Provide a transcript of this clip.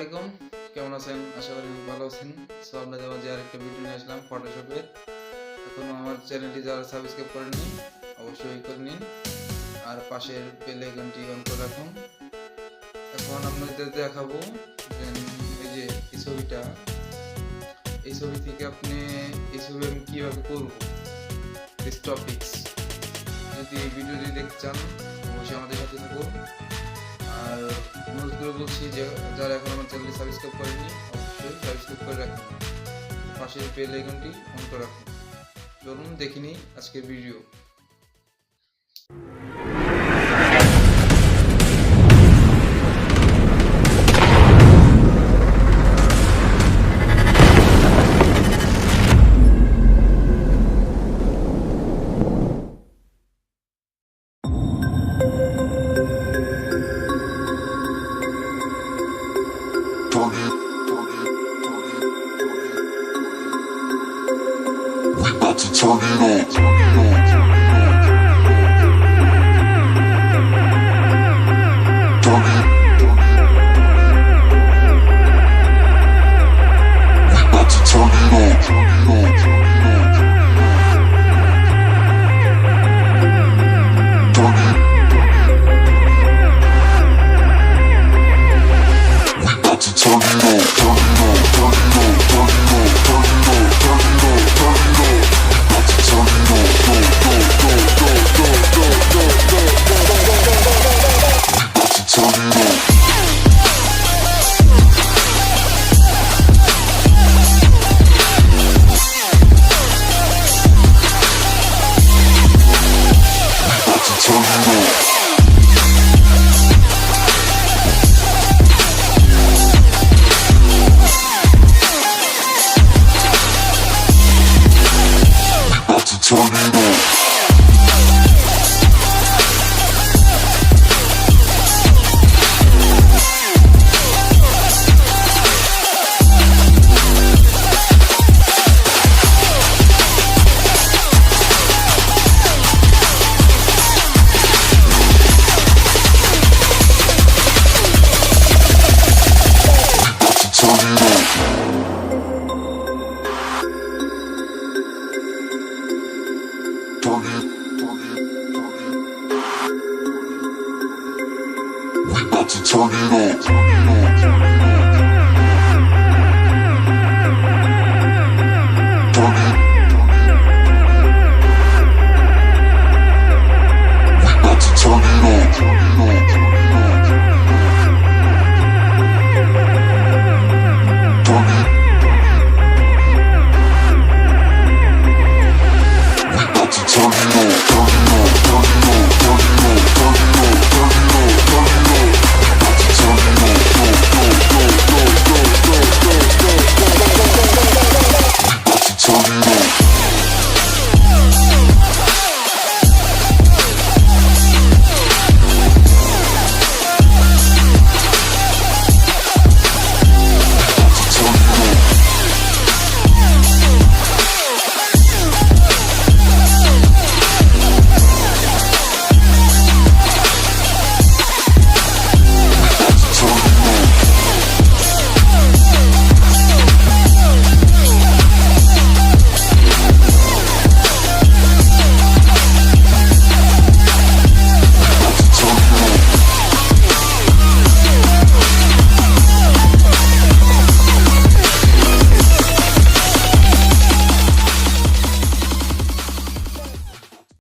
আলাইকুম, কেমন আছেন? আশা করি ভালো আছেন। সো আপনাদের মাঝে আরেকটা ভিডিও নিয়ে আসলাম ফটোশপের। এখনো আমার চ্যানেলটি যারা সাবস্ক্রাইব করেননি অবশ্যই করে নিন আর পাশের বেল আইকনটি অন করে রাখুন। এখন আপনাদের দেখাবো এই যে এই ছবিটা, এই ছবি থেকে আপনি এই ছবি আমি কীভাবে করব দিস টপিকস। যদি এই ভিডিওটি দেখতে চান অবশ্যই আমাদের সাথে থাকুন। আর অনুরোধ করে বলছি যে যারা এখন আমার চ্যানেলটি সাবস্ক্রাইব করেনি অবশ্যই সাবস্ক্রাইব করে রাখুন, পাশের বেল আইকনটি অন করে রাখুন। চলুন দেখে নিই আজকের video. Turn it on. Turn it on.